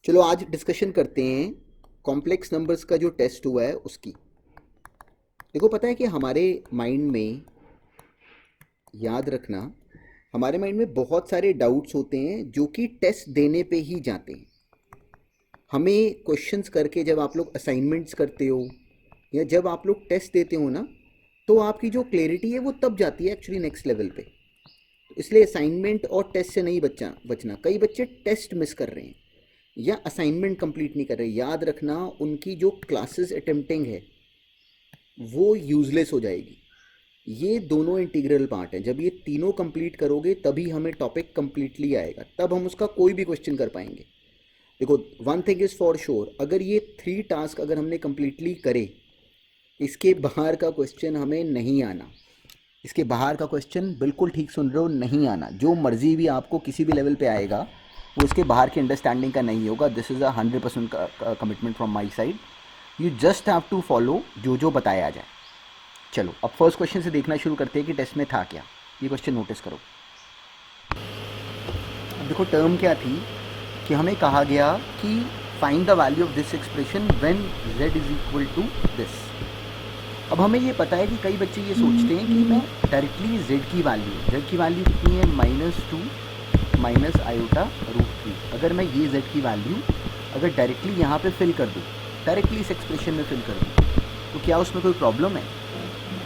चलो आज डिस्कशन करते हैं कॉम्प्लेक्स नंबर्स का जो टेस्ट हुआ है उसकी। देखो पता है कि हमारे माइंड में, याद रखना, हमारे माइंड में बहुत सारे डाउट्स होते हैं जो कि टेस्ट देने पे ही जाते हैं। हमें क्वेश्चंस करके जब आप लोग असाइनमेंट्स करते हो या जब आप लोग टेस्ट देते हो ना, तो आपकी जो क्लैरिटी है वो तब जाती है एक्चुअली नेक्स्ट लेवल पे। तो इसलिए असाइनमेंट और टेस्ट से नहीं बचना। कई बच्चे टेस्ट मिस कर रहे हैं या असाइनमेंट कंप्लीट नहीं कर रहे। याद रखना, उनकी जो क्लासेस अटेम्प्टिंग है वो यूजलेस हो जाएगी। ये दोनों इंटीग्रल पार्ट हैं। जब ये तीनों कंप्लीट करोगे तभी हमें टॉपिक कंप्लीटली आएगा, तब हम उसका कोई भी क्वेश्चन कर पाएंगे। देखो, one thing is for sure, अगर ये 3 टास्क अगर हमने कंप्लीटली करे, इसके बाहर का क्वेश्चन हमें नहीं आना। इसके बाहर का क्वेश्चन, बिल्कुल ठीक सुन रहे हो, नहीं आना। जो मर्जी भी आपको किसी भी लेवल पे आएगा वो इसके बाहर की अंडरस्टैंडिंग का नहीं होगा। This is 100% commitment from my side. You just have to follow जो बताया जाए। चलो अब फर्स्ट क्वेश्चन से देखना शुरू करते हैं कि टेस्ट में था क्या। ये क्वेश्चन नोटिस करो। अब देखो टर्म क्या थी कि हमें कहा गया कि find the value of this expression when z is equal to this. अब हमें ये पता है कि कई बच्चे ये सोचते हैं कि मैं डायरेक्टली z की वैल्यू कितनी है, -2 माइनस आयोटा √3। अगर मैं ये z की वैल्यू अगर डायरेक्टली यहाँ पे फिल कर दूँ, डायरेक्टली इस एक्सप्रेशन में फिल कर दूँ, तो क्या उसमें कोई प्रॉब्लम है?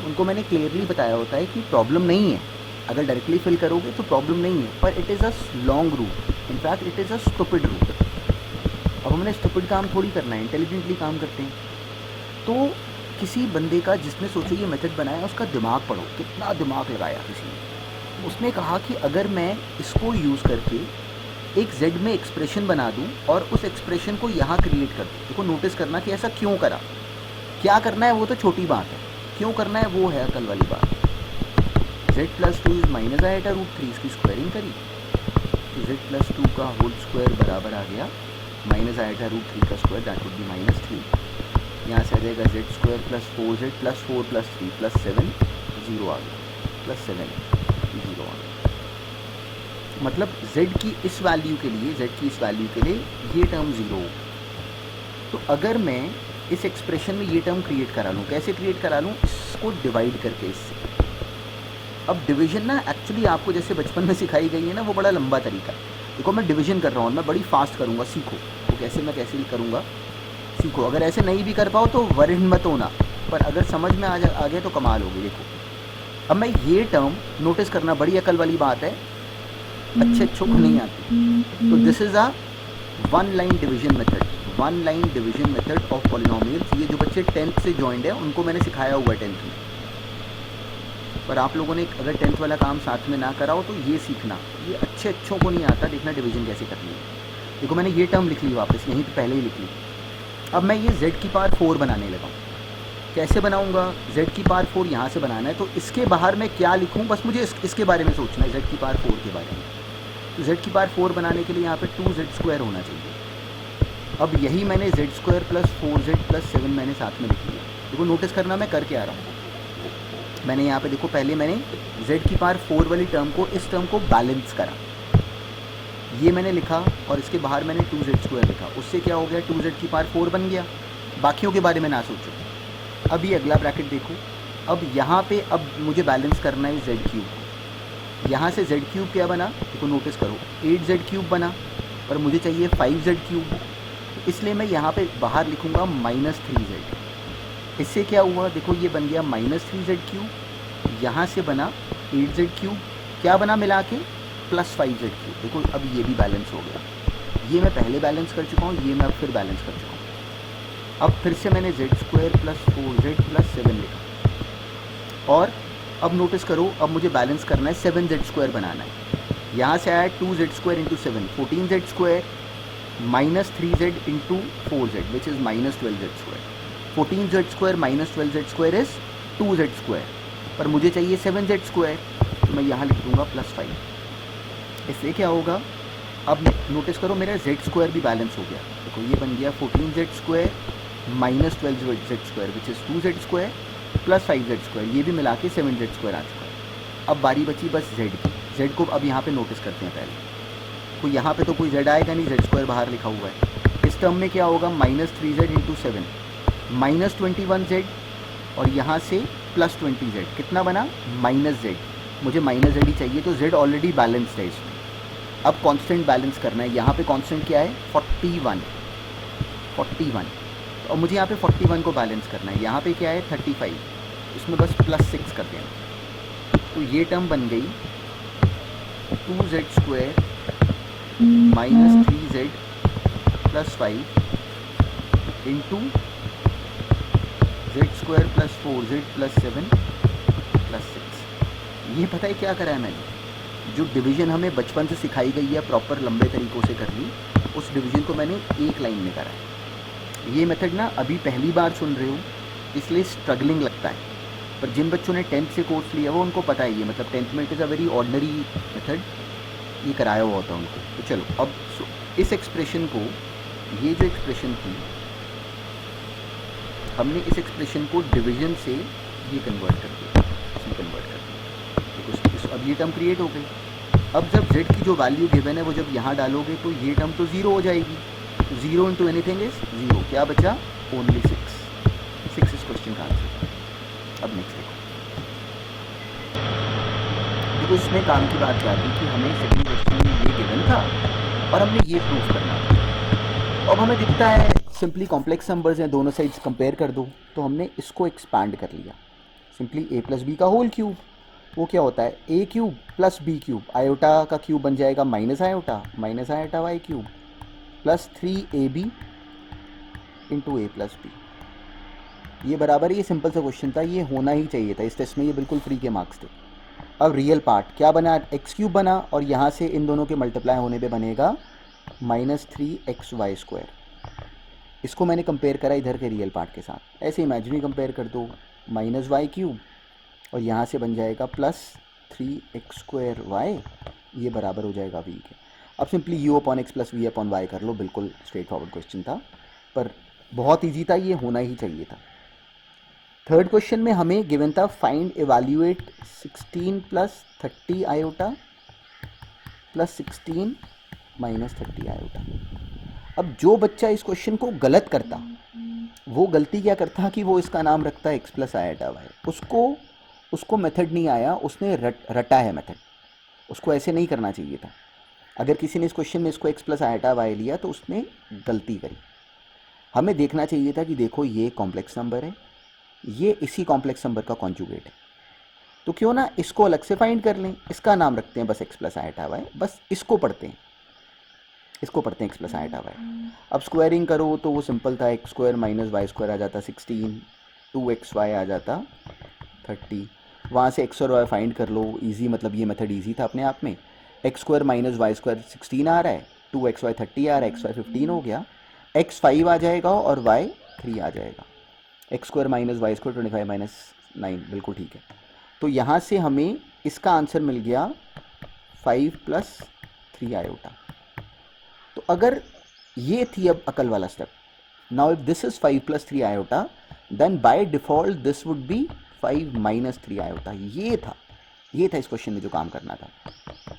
उनको मैंने क्लियरली बताया होता है कि प्रॉब्लम नहीं है। अगर डायरेक्टली फिल करोगे तो प्रॉब्लम नहीं है, पर it is a long route, in fact it is a stupid route. अब हमने स्टूपिड काम थोड़ी करना है, इंटेलिजेंटली काम करते हैं। तो किसी बंदे का, जिसने सोचो ये मेथड बनाया, उसका दिमाग पढ़ो, कितना दिमाग लगाया किसी ने। उसने कहा कि अगर मैं इसको यूज़ करके एक z में एक्सप्रेशन बना दूं और उस एक्सप्रेशन को यहाँ क्रिएट कर दूं। देखो नोटिस करना कि ऐसा क्यों करा, क्या करना है वो तो छोटी बात है, क्यों करना है वो है अकल वाली बात। z+2 इज माइनस आयोटा √3, इसकी स्क्वायरिंग करी तो z+2 का होल स्क्वायर बराबर आ गया माइनस आयोटा √3 का स्क्वायर, दैट वुड बी -3। यहाँ से आ जाएगा z² + 4z + 4 + 3 + 7, 0 आ गया, +7 0 आ गया। मतलब z की इस वैल्यू के लिए ये टर्म 0 हो। तो अगर मैं इस एक्सप्रेशन में ये टर्म क्रिएट करा लूँ, कैसे क्रिएट करा लूँ? इसको डिवाइड करके इससे। अब डिवीजन ना एक्चुअली आपको जैसे बचपन में सिखाई गई है ना, वो बड़ा लंबा तरीका है। देखो मैं डिवीजन कर रहा हूँ, मैं बड़ी फास्ट करूँगा, सीखो। तो कैसे मैं कैसे करूँगा, सीखो। अगर ऐसे नहीं भी कर पाओ तो वरिण मत होना, पर अगर समझ में आ गया तो कमाल होगी। देखो अब मैं ये टर्म, नोटिस करना, बड़ी अकल वाली बात है, अच्छे को नहीं आती। तो this is a one line division method of polynomials. ये जो बच्चे 10th से ज्वाइंड है उनको मैंने सिखाया हुआ है 10th में, पर आप लोगों ने अगर 10th वाला काम साथ में ना करा हो तो ये सीखना। ये अच्छों को नहीं आता, देखना डिवीजन कैसे करनी है। देखो मैंने ये टर्म लिख ली वापस, यहीं पे पहले ही लिख ली। अब मैं ये z की पावर 4 बनाने लगा हूँ। कैसे बनाऊँगा? z की पावर 4 यहाँ से बनाना है, तो इसके बाहर मैं क्या लिखूँ, बस मुझे इसके बारे में सोचना है, z की पावर 4 के बारे में। तो z की पावर 4 बनाने के लिए यहाँ पे 2z² होना चाहिए। अब यही मैंने z² + 4z + 7 मैंने साथ में लिख लिया। देखो नोटिस करना मैं करके आ रहा हूँ। मैंने यहाँ पे देखो, पहले मैंने z की पावर 4 वाली टर्म को, इस टर्म को बैलेंस करा, ये मैंने लिखा, और इसके बाहर मैंने 2z² लिखा। उससे क्या हो गया, 2z की पावर 4 बन गया। बाकियों के बारे में ना सोचो। अब ये अगला ब्रैकेट देखो, अब यहाँ पे अब मुझे बैलेंस करना है z3। यहाँ से z3 क्या बना, देखो नोटिस करो, 8z3 बना, पर मुझे चाहिए 5z3। इसलिए मैं यहाँ पे बाहर लिखूँगा -3z। इससे क्या हुआ, देखो ये बन गया -3z3, यहाँ से बना 8z3, क्या बना मिला के +5z3। देखो अब ये भी बैलेंस हो गया। ये मैं पहले बैलेंस कर चुका हूँ, ये मैं अब फिर बैलेंस कर चुका हूँ। अब फिर से मैंने z² + 4z + 7 लिखा, और अब नोटिस करो, अब मुझे बैलेंस करना है, 7z² बनाना है। यहाँ से आया 2z² × 7, 14z² -3z × 4z which is -12z²। 14z² - 12z² is 2z², पर मुझे चाहिए 7z², तो मैं यहाँ लिख दूँगा +5। इससे क्या होगा, अब नोटिस करो मेरा z² भी बैलेंस हो गया। देखो ये बन गया 14z² - 12z² which is 2z² + 5z², ये भी मिला के 7z² आ चुका है। अब बारी बची बस z की। z को अब यहाँ पे नोटिस करते हैं पहले। तो यहाँ पे तो कोई z आएगा नहीं, z² बाहर लिखा हुआ है। इस टर्म में क्या होगा, -3z इंटू 7 -21z, और यहाँ से +20z, कितना बना -z। मुझे -z ही चाहिए, तो z ऑलरेडी बैलेंस्ड है इसमें। अब कांस्टेंट बैलेंस करना है। यहाँ पे कांस्टेंट क्या है, 41, और मुझे यहाँ पे 41 को बैलेंस करना है। यहाँ पे क्या है 35, इसमें बस +6 कर देना। तो ये टर्म बन गई 2z² -3z +5 into z² + 4z + 7 + 6। ये पता है क्या करा है मैंने, जो डिवीज़न हमें बचपन से सिखाई गई है प्रॉपर लंबे तरीक़ों से करनी, उस डिवीज़न को मैंने एक लाइन में करा है। ये मेथड ना अभी पहली बार सुन रहे हो इसलिए स्ट्रगलिंग लगता है, पर जिन बच्चों ने 10th से कोर्स लिया वो उनको पता है ये, मतलब 10th में it is a very ordinary method, ये कराया हुआ होता है उनको। तो चलो अब इस एक्सप्रेशन को, ये जो एक्सप्रेशन थी, हमने इस एक्सप्रेशन को डिवीज़न से ये कन्वर्ट कर दिया, इसमें कन्वर्ट कर दिया। तो अब ये टर्म क्रिएट हो गई। अब जब z की जो वैल्यू गिवन है वो जब यहाँ डालोगे तो ये टर्म तो 0 हो जाएगी। 0 इंटू एनीथिंग इज 0। क्या बचा, ओनली 6 इस क्वेश्चन का आंसर। अब नेक्स्ट देखो इसमें काम की बात क्या थी कि हमें सेकंड क्वेश्चन में ये गिवन था और हमने ये प्रूव करना था। अब हमें दिखता है सिंपली कॉम्प्लेक्स नंबर्स हैं, दोनों साइड्स कंपेयर कर दो, तो हमने इसको एक्सपांड कर लिया। सिंपली a + b का होल क्यूब, वो क्या होता है a cube + b cube, iota का क्यूब बन जाएगा -iota y cube plus 3ab into a + b। ये बराबर, ये सिंपल सा क्वेश्चन था, ये होना ही चाहिए था इस टेस्ट में, ये बिल्कुल फ्री के मार्क्स थे। अब रियल पार्ट क्या बना, x³ बना, और यहाँ से इन दोनों के मल्टीप्लाई होने पे बनेगा -3xy²। इसको मैंने कंपेयर करा इधर के रियल पार्ट के साथ, ऐसे इमेजिनरी कंपेयर कर दो, -y³ और यहाँ से बन जाएगा +3x²y, ये बराबर हो जाएगा v के। अब सिंपली u/x + v/y कर लो, बिल्कुल स्ट्रेट फॉरवर्ड क्वेश्चन था, पर बहुत ईजी था, ये होना ही चाहिए था। थर्ड क्वेश्चन में हमें गिवन था फाइंड इवैल्यूएट 16 + 30 आयोटा + 16 - 30 आयोटा। अब जो बच्चा इस क्वेश्चन को गलत करता, वो गलती क्या करता कि वो इसका नाम रखता x + i/y। उसको मेथड नहीं आया, उसने रटा है मेथड, उसको ऐसे नहीं करना चाहिए था। अगर किसी ने इस क्वेश्चन में इसको x + i/y लिया तो उसने गलती करी। हमें देखना चाहिए था कि देखो ये कॉम्प्लेक्स नंबर है, ये इसी कॉम्प्लेक्स नंबर का कॉन्जुगेट है, तो क्यों ना इसको अलग से फाइंड कर लें, इसका नाम रखते हैं बस x + i/y, बस इसको पढ़ते हैं x + i/y। अब स्क्वायरिंग करो तो वो सिंपल था, x² - y² आ जाता 16, 2xy आ जाता 30, वहाँ से x और y फाइंड कर लो, इजी, मतलब ये मेथड इजी था अपने आप में। x² - y² 16 आ रहा है, 2xy 30 आ रहा है, xy 15 हो गया, x 5 आ जाएगा और y 3 आ जाएगा, x² - y² 25 - 9, बिल्कुल ठीक है। तो यहाँ से हमें इसका आंसर मिल गया 5 + 3 आयोटा। तो अगर ये थी अब अकल वाला step, now if this is 5 + 3 iota, then by default this would be 5 - 3 iota. ये था इस क्वेश्चन में जो काम करना था।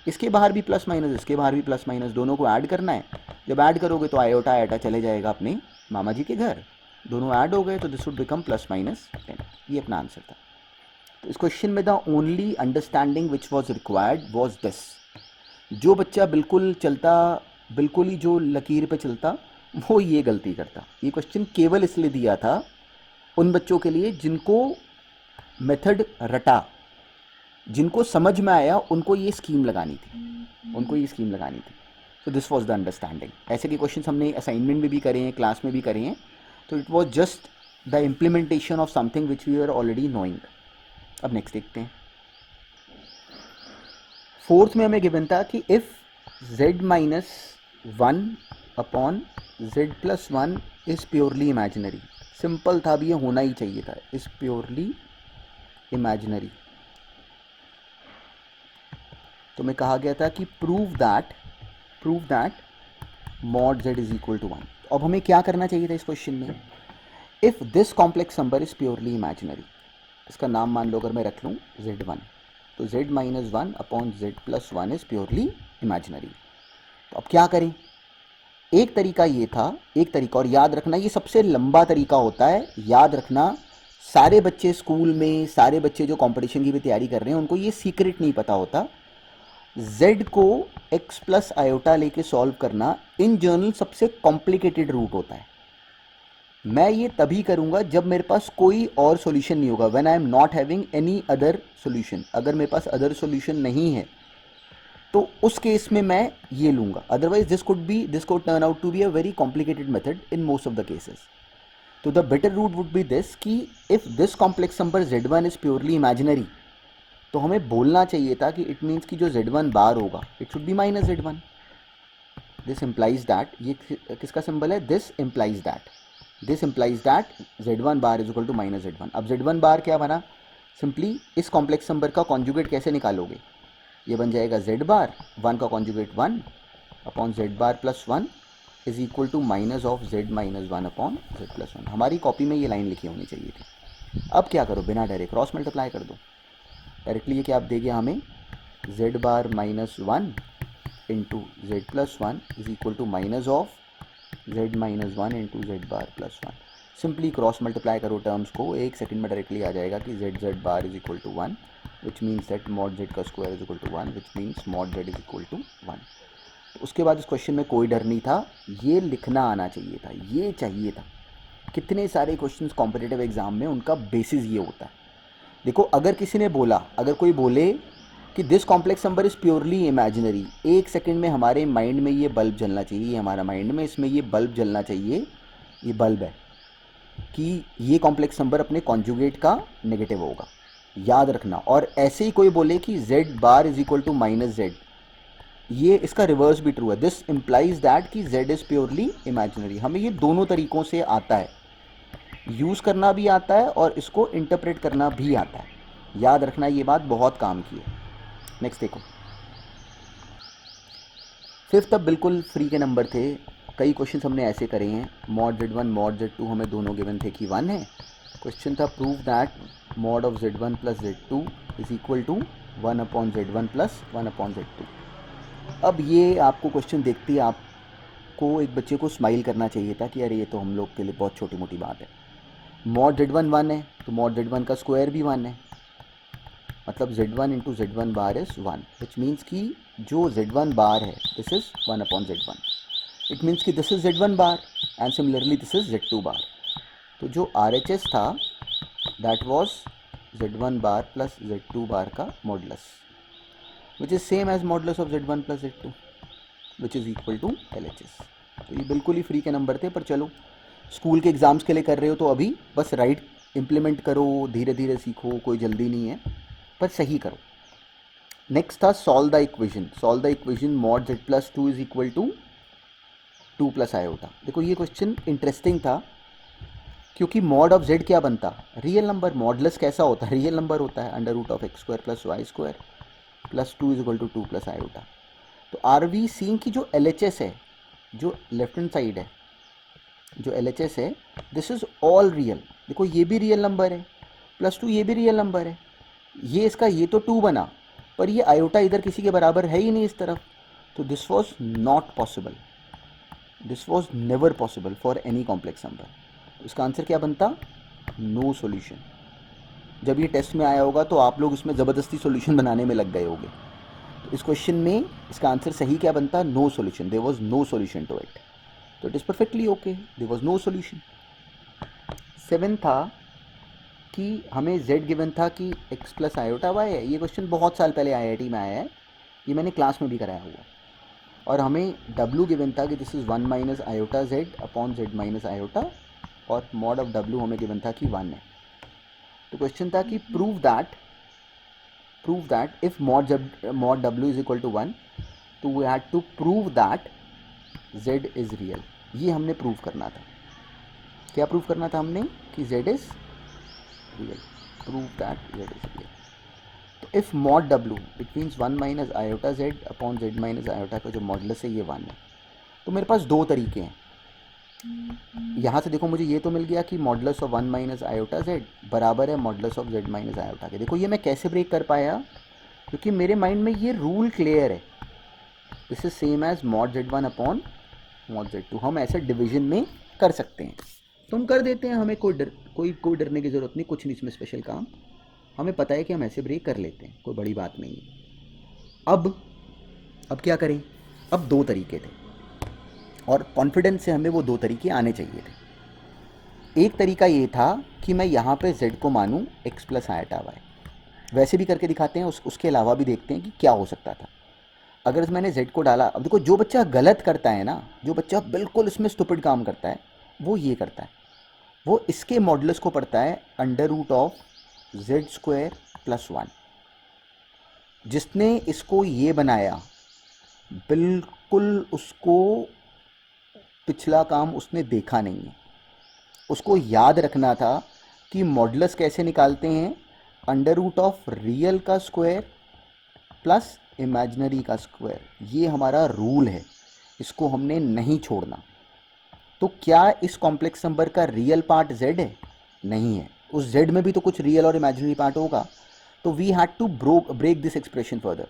इसके बाहर भी प्लस माइनस, इसके बाहर भी प्लस माइनस, दोनों को ऐड करना है। जब ऐड करोगे तो आयोटा आयोटा चले जाएगा अपने मामा जी के घर, दोनों ऐड हो गए तो दिस वुड बिकम +-10। ये अपना आंसर था। तो इस क्वेश्चन में the only understanding which was required was this. जो बच्चा बिल्कुल ही जो लकीर पे चलता वो ये गलती करता। ये क्वेश्चन केवल इसलिए दिया था उन बच्चों के लिए जिनको मेथड रटा, जिनको समझ में आया, उनको ये स्कीम लगानी थी, so this was the understanding. ऐसे के क्वेश्चन हमने असाइनमेंट में भी करे हैं, क्लास में भी करे हैं, तो it was just the implementation of something which we are already knowing. अब नेक्स्ट देखते हैं। फोर्थ में हमें गिवन था कि if z - 1/z + 1 is purely imaginary. Simple था, भी ये होना ही चाहिए था, इज प्योरली इमेजिनरी। तो मैं कहा गया था कि प्रूव दैट mod z = 1। अब हमें क्या करना चाहिए था इस क्वेश्चन में, if this complex number is purely imaginary, इसका नाम मान लो अगर मैं रख लूँ z1, तो z - 1/z + 1 is purely imaginary. तो अब क्या करें, एक तरीका ये था, एक तरीका, और याद रखना ये सबसे लंबा तरीका होता है, याद रखना सारे बच्चे स्कूल में, सारे बच्चे जो कंपटीशन की भी तैयारी कर रहे हैं उनको ये सीक्रेट नहीं पता होता। z को x प्लस आयोटा लेके सॉल्व करना इन जनरल सबसे कॉम्प्लिकेटेड रूट होता है। मैं ये तभी करूँगा जब मेरे पास कोई और सॉल्यूशन नहीं होगा, when I am not having any other solution. अगर मेरे पास अदर सॉल्यूशन नहीं है तो उस केस में मैं ये लूँगा, otherwise this could turn out to be a very complicated method in most of the cases. तो the better route would be this कि if this complex number z1 is purely imaginary, तो हमें बोलना चाहिए था कि इट मीन्स कि जो z1 बार होगा it should be minus z1। This implies that, ये किसका सिंबल है, this implies that z1 bar is equal to minus z1। अब z1 बार क्या बना, सिंपली इस कॉम्प्लेक्स नंबर का कॉन्जुगेट कैसे निकालोगे, ये बन जाएगा z बार, 1 का conjugate 1 upon z bar plus 1 is equal to minus of z minus 1 upon z plus 1। हमारी कॉपी में ये लाइन लिखी होनी चाहिए थी। अब क्या करो, बिना डरे क्रॉस मल्टीप्लाई कर दो डायरेक्टली। ये क्या आप देंगे हमें, z bar minus 1 into z plus 1 is equal to minus of z minus 1 into z bar plus 1। Simply cross multiply करो टर्म्स को, एक सेकंड में डायरेक्टली आ जाएगा कि z bar is equal to 1 which means that mod z का square is equal to 1 which means mod z is equal to 1। तो उसके बाद इस क्वेश्चन में कोई डर नहीं था, ये लिखना आना चाहिए था, ये चाहिए था। कितने सारे क्वेश्चंस कॉम्पिटिटिव एग्जाम में उनका बेसिस ये होता है। देखो अगर किसी ने बोला, अगर कोई बोले कि this complex number is purely imaginary, एक सेकंड में हमारे माइंड में ये बल्ब जलना चाहिए, हमारा माइंड में इसमें ये बल्ब जलना चाहिए, ये बल्ब है कि ये कॉम्प्लेक्स नंबर अपने कॉन्जुगेट का नेगेटिव होगा, याद रखना। और ऐसे ही कोई बोले कि z bar is equal to minus z, ये इसका रिवर्स भी ट्रू है। दिस इम्प्लाइज दैट कि z इज़ प्योरली इमेजिनरी। हमें ये दोनों तरीक़ों से आता है, यूज़ करना भी आता है और इसको इंटरप्रेट करना भी आता है। याद रखना ये बात बहुत काम की है। नेक्स्ट देखो, फिफ्थ अब बिल्कुल फ्री के नंबर थे। कई क्वेश्चन हमने ऐसे करे हैं, मॉड z1 मॉड z2 हमें दोनों गिवन थे कि 1 है। क्वेश्चन था prove that mod of z1 plus z2 is equal to 1 upon z1 plus 1 upon z2। अब ये आपको क्वेश्चन देखते ही आपको एक बच्चे को स्माइल करना चाहिए था कि अरे ये तो हम लोग के लिए बहुत छोटी मोटी बात है। मॉड z1 1 है तो मॉड z1 का स्क्वायर भी 1 है, मतलब z1 into z1 bar is 1 which means कि जो z1 बार है this is 1 upon z1। It means कि this is z1 bar and similarly this is z2 bar. तो जो RHS था that was z1 bar plus z2 bar का modulus which is same as modulus of z1 plus z2 which is equal to LHS। तो ये बिल्कुल ही free के number थे, पर चलो स्कूल के एग्ज़ाम्स के लिए कर रहे हो तो अभी बस राइट इम्प्लीमेंट करो, धीरे धीरे सीखो, कोई जल्दी नहीं है, पर सही करो। नेक्स्ट था solve the equation mod z plus 2 is equal to 2 plus iota. देखो ये क्वेश्चन इंटरेस्टिंग था क्योंकि मॉड ऑफ z क्या बनता, रियल नंबर। मॉडुलस कैसा होता है, रियल नंबर होता है, under root of x square plus y square plus 2 is equal to 2 plus iota. तो आर वी सीइंग की जो LHS है, जो लेफ्ट हैंड साइड है, जो LHS है दिस इज़ ऑल रियल। देखो ये भी रियल नंबर है, प्लस 2 ये भी रियल नंबर है, ये इसका ये तो 2 बना, पर ये आयोटा इधर किसी के बराबर है ही नहीं इस तरफ। तो this was not possible, this was never possible for any complex number. इसका आंसर क्या बनता, नो सॉल्यूशन। जब ये टेस्ट में आया होगा तो आप लोग इसमें ज़बरदस्ती सॉल्यूशन बनाने में लग गए होंगे। तो इस क्वेश्चन में इसका आंसर सही क्या बनता, no solution. There was no solution to it, तो it is perfectly okay, there was no solution. 7 था कि हमें z गिवन था कि x प्लस आयोटा y है। ये क्वेश्चन बहुत साल पहले IIT में आया है, ये मैंने क्लास में भी कराया हुआ। और हमें w गिवन था कि this is 1 minus iota z upon z minus iota, और मॉड ऑफ w हमें गिवन था कि 1 है। तो क्वेश्चन था कि prove that if mod w is equal to 1, तो we had to prove that z is real. ये हमने प्रूव करना था। क्या प्रूव करना था हमने, कि z is real, prove that z is real. तो if mod w it means 1 minus iota z upon z minus iota का जो मॉडुलस है ये 1 है। तो मेरे पास दो तरीके हैं। यहाँ से देखो मुझे ये तो मिल गया कि modulus of 1 minus iota z बराबर है modulus of z minus iota के। देखो ये मैं कैसे ब्रेक कर पाया, क्योंकि मेरे माइंड में ये रूल क्लियर है, this is same as mod z1 upon mod Z2 हम ऐसे डिवीजन में कर सकते हैं, तो हम कर देते हैं, हमें कोई डरने की ज़रूरत नहीं, कुछ नहीं इसमें स्पेशल काम, हमें पता है कि हम ऐसे ब्रेक कर लेते हैं, कोई बड़ी बात नहीं है। अब क्या करें? अब दो तरीके थे और कॉन्फिडेंस से हमें वो दो तरीके आने चाहिए थे। एक तरीका ये था कि मैं यहाँ पे z को मानूँ x प्लस आयटा वाई, वैसे भी करके दिखाते हैं, उसके अलावा भी देखते हैं कि क्या हो सकता था अगर मैंने z को डाला। अब देखो, जो बच्चा गलत करता है ना, जो बच्चा बिल्कुल इसमें स्टूपिड काम करता है, वो ये करता है, वो इसके मॉडुलस को पढ़ता है under root of z square plus 1। जिसने इसको ये बनाया, बिल्कुल उसको पिछला काम उसने देखा नहीं है, उसको याद रखना था कि मॉडुलस कैसे निकालते हैं, अंडर रूट ऑफ रियल का स्क्वायर प्लस इमेजिनरी का स्क्वायर। ये हमारा रूल है, इसको हमने नहीं छोड़ना। तो क्या इस कॉम्प्लेक्स नंबर का रियल पार्ट z है? नहीं है। उस z में भी तो कुछ रियल और इमेजिनरी पार्ट होगा, तो we had to break this expression further.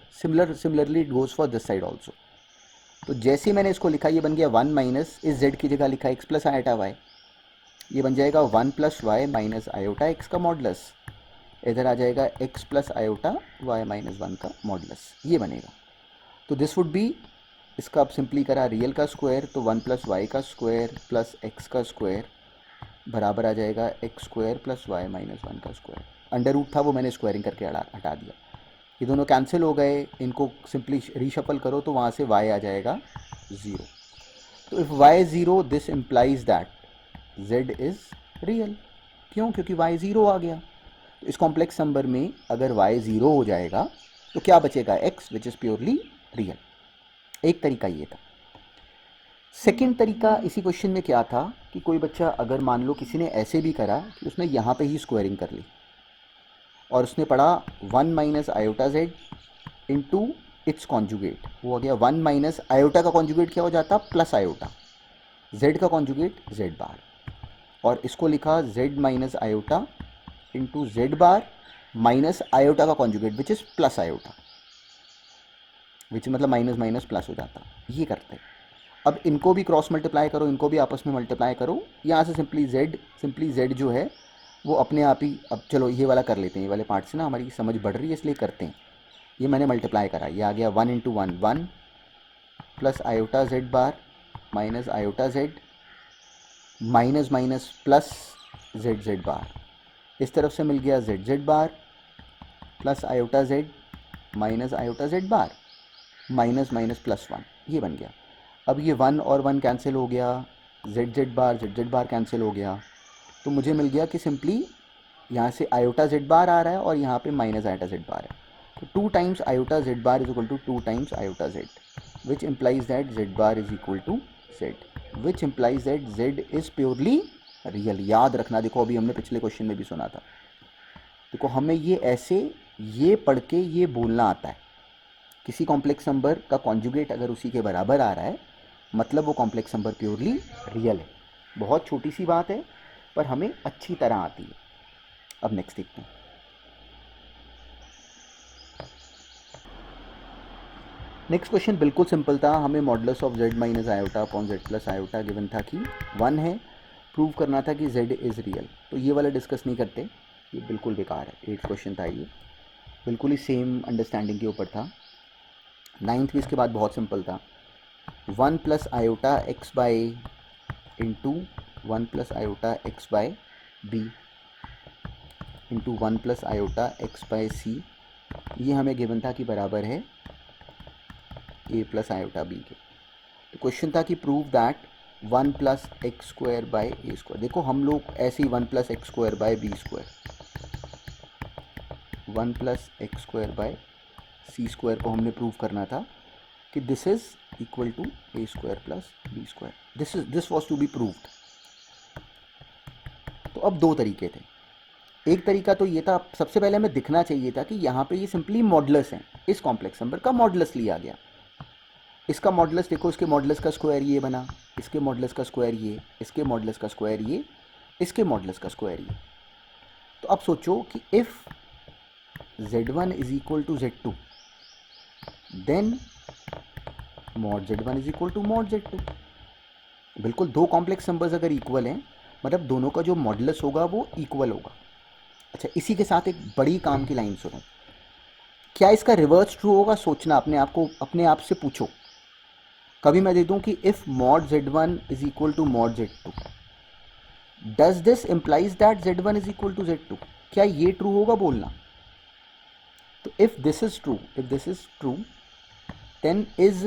Similarly it goes for this side also. तो जैसे मैंने इसको लिखा, ये बन गया 1 माइनस, इस z की जगह लिखा x प्लस आयोटा y, ये बन जाएगा 1 plus y minus iota x का मॉडुलस, इधर आ जाएगा x plus iota y minus 1 का मॉडुलस, ये बनेगा। तो दिस वुड बी, इसका अब सिंपली करा रियल का स्क्वायर, तो 1 प्लस वाई का स्क्वायर प्लस x का स्क्वायर बराबर आ जाएगा x square plus y minus 1 का स्क्वायर। अंडर रूट था वो मैंने स्क्वायरिंग करके हटा दिया, ये दोनों कैंसिल हो गए, इनको सिंपली रीशफल करो तो वहाँ से y आ जाएगा 0। तो if y is 0 this implies that z is real. क्यों? क्योंकि y 0 आ गया। तो इस कॉम्प्लेक्स नंबर में अगर y 0 हो जाएगा तो क्या बचेगा? x which is purely real. एक तरीका ये था। सेकेंड तरीका इसी क्वेश्चन में क्या था कि कोई बच्चा, अगर मान लो किसी ने ऐसे भी करा कि उसने यहाँ पे ही स्क्वायरिंग कर ली और उसने पढ़ा 1 minus iota z into its conjugate, वो हो गया 1 माइनस आयोटा का कॉन्जुगेट क्या हो जाता? प्लस आयोटा, z का कॉन्जुगेट z बार, और इसको लिखा z minus iota into z bar minus iota का conjugate which is plus iota, which मतलब माइनस माइनस प्लस हो जाता। ये करते हैं। अब इनको भी क्रॉस मल्टीप्लाई करो, इनको भी आपस में मल्टीप्लाई करो, यहाँ से सिंपली z जो है वो अपने आप ही, अब चलो ये वाला कर लेते हैं, ये वाले पार्ट से ना हमारी समझ बढ़ रही है इसलिए करते हैं। ये मैंने मल्टीप्लाई करा, ये आ गया 1 into 1 1 plus iota z bar minus iota z minus minus plus z bar, इस तरफ से मिल गया z bar plus iota z minus iota z bar minus minus plus 1, ये बन गया। अब ये 1 और 1 कैंसिल हो गया, z बार कैंसिल हो गया, तो मुझे मिल गया कि सिंपली यहाँ से आयोटा z बार आ रहा है और यहाँ पे माइनस आयोटा z बार है, तो 2 times iota z bar is equal to 2 times iota z, which implies that z bar is equal to z, which implies that z is purely real. याद रखना, देखो अभी हमने पिछले क्वेश्चन में भी सुना था, देखो हमें ये ऐसे ये पढ़ के ये बोलना आता है, किसी कॉम्प्लेक्स नंबर का कॉन्जुगेट अगर उसी के बराबर आ रहा है मतलब वो कॉम्प्लेक्स नंबर प्योरली रियल है। बहुत छोटी सी बात है पर हमें अच्छी तरह आती है। अब नेक्स्ट देखते हैं। नेक्स्ट क्वेश्चन बिल्कुल सिंपल था, हमें modulus of z minus iota upon z plus iota given था कि 1 है, प्रूव करना था कि z इज़ रियल। तो ये वाला डिस्कस नहीं करते, ये बिल्कुल बेकार है। 8th क्वेश्चन था ये, बिल्कुल ही सेम अंडरस्टैंडिंग के ऊपर था। 9th भी इसके बाद बहुत सिंपल था, 1 plus iota x by into 1 plus iota x by b into 1 plus iota x by c, ये हमें गिवन था कि बराबर है a प्लस आयोटा बी के। तो क्वेश्चन था कि prove that 1 plus x square by a square. देखो हम लोग ऐसे ही 1 plus x square by b square, 1 plus x square by c square को हमने प्रूव करना था कि this is equal to a square plus b square. This was to be proved. तो अब दो तरीके थे। एक तरीका तो ये था, सबसे पहले हमें दिखना चाहिए था कि यहाँ पे ये सिंपली मॉडुलस है, इस कॉम्प्लेक्स नंबर का मॉडुलस लिया गया। इसका मॉडुलस देखो, इसके मॉडुलस का स्क्वायर ये बना, इसके मॉडुलस का स्क्वायर ये, इसके मॉडुलस का स्क्वायर ये, इसके मॉडुलस का स्क्वायर ये। तो अब सोचो कि if z1 is equal to z2 then mod z1 is equal to mod z2। बिल्कुल, दो कॉम्प्लेक्स नंबर्स अगर इक्वल हैं मतलब दोनों का जो मॉडुलस होगा वो इक्वल होगा। अच्छा, इसी के साथ एक बड़ी काम की लाइन सुनो। क्या इसका रिवर्स ट्रू होगा? सोचना अपने आप को, अपने आप से पूछो। कभी मैं दे दूं कि if mod z1 is equal to mod z2, does this implies that z1 is equal to z2? क्या ये ट्रू होगा? बोलना। तो if this is true then is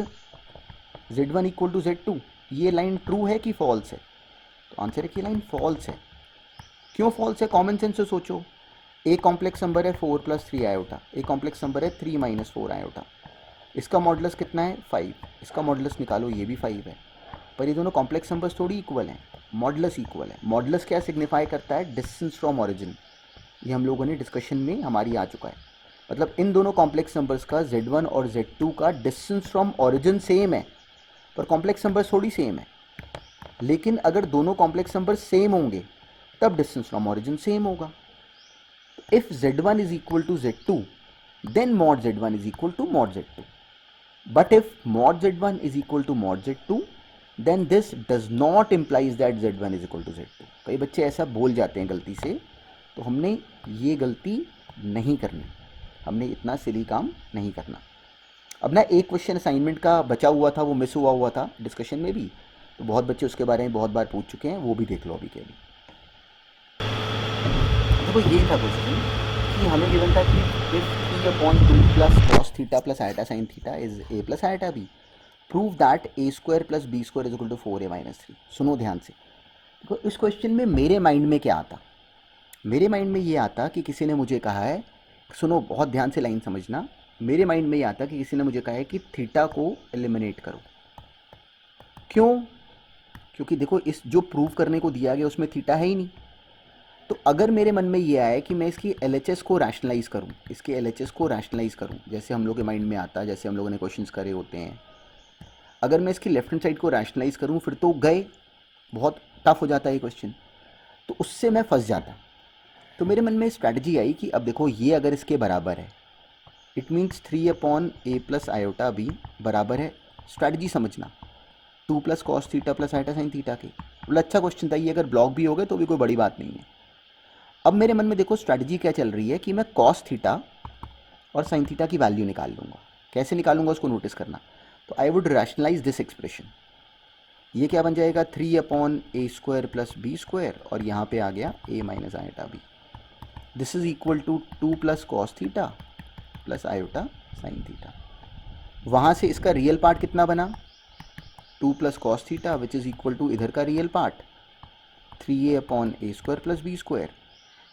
z1 equal to z2, ये लाइन ट्रू है कि फॉल्स है? तो आंसर है कि लाइन फॉल्स है। क्यों फॉल्स है? कॉमन सेंस से सोचो। एक कॉम्प्लेक्स नंबर है 4 प्लस 3 आयोटा, एक कॉम्प्लेक्स नंबर है 3 माइनस 4 आयोटा। इसका मॉडुलस कितना है? 5। इसका मॉडुलस निकालो, ये भी 5 है। पर ये दोनों कॉम्प्लेक्स नंबर्स थोड़ी इक्वल हैं, मॉडुलस इक्वल है। मॉडुलस क्या सिग्निफाई करता है? Distance from origin. ये हम लोगों ने डिस्कशन में हमारी आ चुका है। मतलब इन दोनों कॉम्प्लेक्स नंबर्स का z1 और z2 का डिस्टेंस फ्रॉम ओरिजिन सेम है, पर कॉम्प्लेक्स नंबर्स थोड़ी सेम है। लेकिन अगर दोनों कॉम्प्लेक्स नंबर सेम होंगे तब डिस्टेंस फ्रॉम ओरिजिन सेम होगा। If z1 is equal to z2 then mod z1 is equal to mod z2, but if mod z1 is equal to mod z2 then this does not implies that z1 is equal to z2। कई बच्चे ऐसा बोल जाते हैं गलती से, तो हमने ये गलती नहीं करनी, हमने इतना सिली काम नहीं करना। अब ना एक क्वेश्चन असाइनमेंट का बचा हुआ था, वो मिस हुआ था डिस्कशन में भी, तो बहुत बच्चे उसके बारे में बहुत बार पूछ चुके हैं, वो भी देख लो अभी के अभी। देखो ये था क्वेश्चन कि हमें गिवन था कि if 3/2 plus cos theta plus iota sine theta is a plus iota b, prove that a square plus b square is equal to 4a minus 3। सुनो ध्यान से। देखो इस क्वेश्चन में मेरे माइंड में क्या आता? मेरे माइंड में ये आता कि किसी ने मुझे कहा है, सुनो बहुत ध्यान से लाइन समझना, मेरे माइंड में ये आता कि किसी ने मुझे कहा है कि थीटा को एलिमिनेट करो। क्यों? क्योंकि देखो इस जो प्रूव करने को दिया गया उसमें थीटा है ही नहीं। तो अगर मेरे मन में ये आया कि मैं इसकी LHS को रैशनलाइज़ करूँ, इसके LHS को रैशनलाइज़ करूँ, जैसे हम लोग के माइंड में आता है, जैसे हम लोगों ने क्वेश्चंस करे होते हैं, अगर मैं इसकी लेफ्ट हैंड साइड को रैशनलाइज़ करूँ फिर तो गए, बहुत टफ हो जाता है ये क्वेश्चन, तो उससे मैं फंस जाता। तो मेरे मन में स्ट्रैटेजी आई कि अब देखो ये अगर इसके बराबर है, it means 3/a plus iota b बराबर है, स्ट्रैटेजी समझना, 2 plus cos theta plus iota sine theta के। बोला अच्छा क्वेश्चन था ये, अगर ब्लॉक भी हो गए तो भी कोई बड़ी बात नहीं है। अब मेरे मन में देखो स्ट्रैटेजी क्या चल रही है कि मैं कॉस थीटा और साइन थीटा की वैल्यू निकाल लूँगा। कैसे निकालूंगा उसको नोटिस करना। तो I would rationalise this expression. ये क्या बन जाएगा? 3/a square plus b square, और यहाँ पे आ गया a minus iota b. This is equal to 2 plus cos theta plus iota sine theta. वहाँ से इसका रियल पार्ट कितना बना? 2 plus cos theta which is equal to इधर का real part 3a/a square plus b square.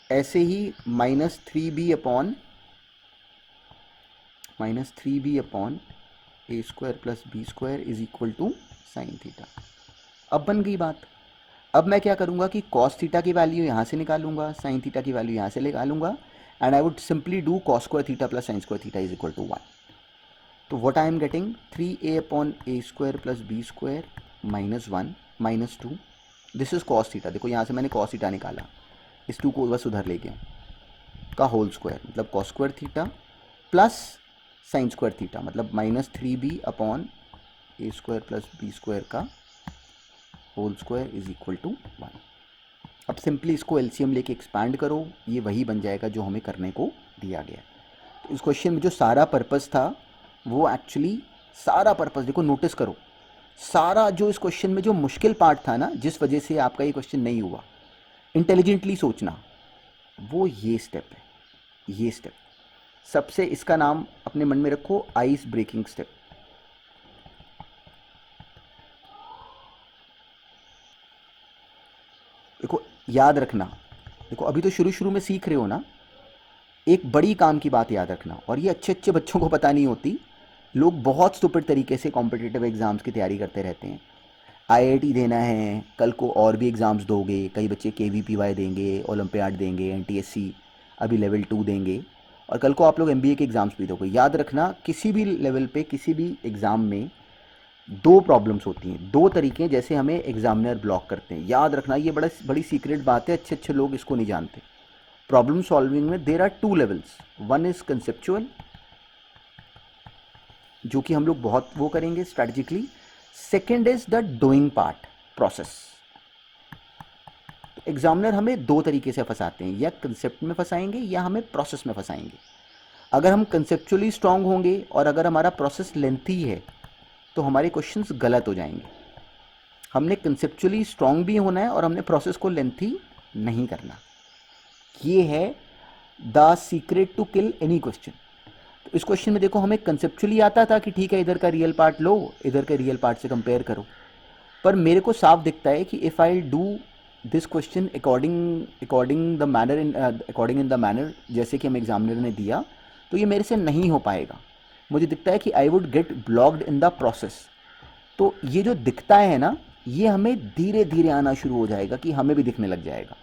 ऐसे ही minus 3b upon a square plus b square is equal to sine theta. अब बन गई बात। अब मैं क्या करूँगा कि कॉस थीटा की वैल्यू यहाँ से निकालूंगा, साइन थीटा की वैल्यू यहाँ से निकालूंगा, and I would simply do cos square theta plus sine square theta is equal to 1। तो what I am getting? 3a/a square plus b square minus 1 minus 2, this is cos theta. देखो यहाँ से मैंने cos theta निकाला, इस 2 को बस उधर ले गया, का होल स्क्वायर मतलब cos square theta plus sine square theta, मतलब minus 3b/a square plus b square का whole square is equal to 1। अब सिंपली इसको एलसीएम लेके एक्सपैंड करो, ये वही बन जाएगा जो हमें करने को दिया गया। तो इस क्वेश्चन में जो सारा पर्पस था वो एक्चुअली सारा पर्पस देखो, नोटिस करो, सारा जो इस क्वेश्चन में जो मुश्किल पार्ट था ना, जिस वजह से आपका ये क्वेश्चन नहीं हुआ, इंटेलिजेंटली सोचना, वो ये स्टेप है। ये स्टेप सबसे, इसका नाम अपने मन में रखो, आइस ब्रेकिंग स्टेप। देखो याद रखना, देखो अभी तो शुरू शुरू में सीख रहे हो ना, एक बड़ी काम की बात याद रखना, और ये अच्छे अच्छे बच्चों को पता नहीं होती। लोग बहुत स्टूपिड तरीके से कॉम्पिटिटिव एग्ज़ाम्स की तैयारी करते रहते हैं। आईआईटी देना है, कल को और भी एग्ज़ाम्स दोगे, कई बच्चे केवीपीवाई देंगे, ओलंपियाड देंगे, एनटीएससी अभी लेवल 2 देंगे, और कल को आप लोग एमबीए के एग्ज़ाम्स भी दोगे। याद रखना किसी भी लेवल पे किसी भी एग्ज़ाम में 2 प्रॉब्लम्स होती हैं, 2 तरीके जैसे हमें एग्जामिनर ब्लॉक करते हैं। याद रखना, ये बड़ी सीक्रेट बात है, अच्छे अच्छे लोग इसको नहीं जानते। प्रॉब्लम सॉल्विंग में there are 2 levels, one is conceptual, जो कि हम लोग बहुत वो करेंगे strategically, second is the doing part, process. Examiner हमें दो तरीके से फंसाते हैं, या कंसेप्ट में फंसाएंगे या हमें प्रोसेस में फंसाएंगे। अगर हम कंसेप्चुअली स्ट्रांग होंगे और अगर हमारा प्रोसेस लेंथी है तो हमारे क्वेश्चंस गलत हो जाएंगे। हमने कंसेप्चुअली स्ट्रांग भी होना है और हमने प्रोसेस को लेंथी नहीं करना। ये है the secret to kill any question. तो इस क्वेश्चन में देखो हमें कंसेप्चुअली आता था कि ठीक है इधर का रियल पार्ट लो, इधर के रियल पार्ट से कंपेयर करो, पर मेरे को साफ दिखता है कि if I do this question according in the manner जैसे कि हम एग्जामिनर ने दिया, तो ये मेरे से नहीं हो पाएगा। मुझे दिखता है कि I would get blocked in the process. तो ये जो दिखता है ना, ये हमें धीरे धीरे आना शुरू हो जाएगा कि हमें भी दिखने लग जाएगा।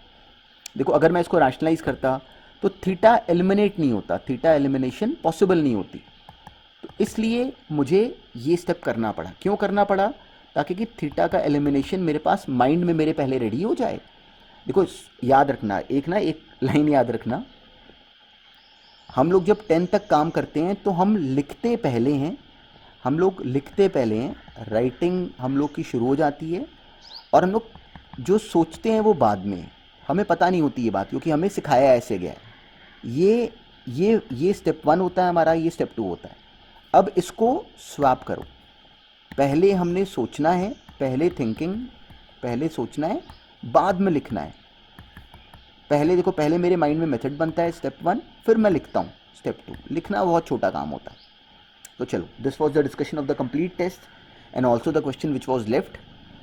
देखो अगर मैं इसको रैशनलाइज करता तो थीटा एलिमिनेट नहीं होता, थीटा एलिमिनेशन पॉसिबल नहीं होती। तो इसलिए मुझे ये स्टेप करना पड़ा। क्यों करना पड़ा? ताकि कि थीटा का एलिमिनेशन मेरे पास माइंड में मेरे पहले रेडी हो जाए। देखो याद रखना, एक लाइन याद रखना, हम लोग जब 10 तक काम करते हैं तो हम लिखते पहले हैं, राइटिंग हम लोग की शुरू हो जाती है और हम लोग जो सोचते हैं वो बाद में। हमें पता नहीं होती ये बात, क्योंकि हमें सिखाया ऐसे गया है। ये स्टेप 1 होता है हमारा, ये स्टेप 2 होता है। अब इसको स्वैप करो। पहले हमने सोचना है, पहले सोचना है, बाद में लिखना है। पहले मेरे माइंड में मेथड बनता है स्टेप 1, फिर मैं लिखता हूँ स्टेप 2। लिखना बहुत छोटा काम होता है। तो चलो, this was the discussion of the complete test and also the question which was left.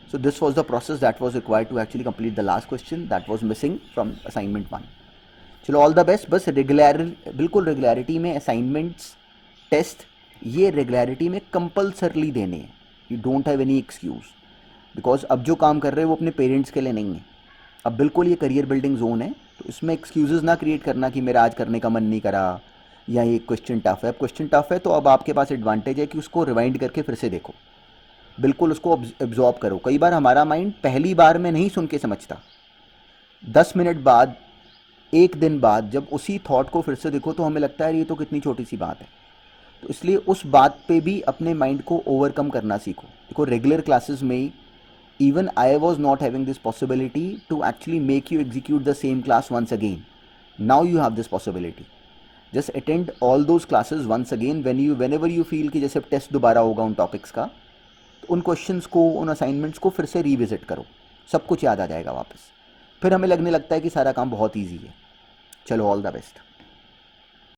So this was the process that was required to actually complete the last question that was missing from assignment 1. चलो all the best. बस बिल्कुल regularity में assignments test ये regularity में compulsorily देने हैं। You don't have any excuse, because अब जो काम कर रहे हैं वो अपने पेरेंट्स के लिए नहीं है। अब बिल्कुल ये करियर बिल्डिंग जोन है, तो इसमें एक्सक्यूज़ ना क्रिएट करना कि मेरा आज करने का मन नहीं करा या ये क्वेश्चन टफ है। अब क्वेश्चन टफ है तो अब आपके पास एडवांटेज है कि उसको रिवाइंड करके फिर से देखो, बिल्कुल उसको एब्जॉर्ब करो। कई बार हमारा माइंड पहली बार में नहीं सुन के समझता, 10 मिनट बाद, 1 दिन बाद जब उसी थॉट को फिर से देखो तो हमें लगता है ये तो कितनी छोटी सी बात है। तो इसलिए उस बात पे भी अपने माइंड को ओवरकम करना सीखो। देखो रेगुलर क्लासेस में even I was not having this possibility to actually make you execute the same class once again. Now you have this possibility. Just attend all those classes once again whenever you feel कि जैसे test दोबारा होगा उन topics का, उन questions को, उन assignments को फिर से रिविजिट करो, सब कुछ याद आ जाएगा वापस। फिर हमें लगने लगता है कि सारा काम बहुत ईजी है। चलो ऑल द बेस्ट।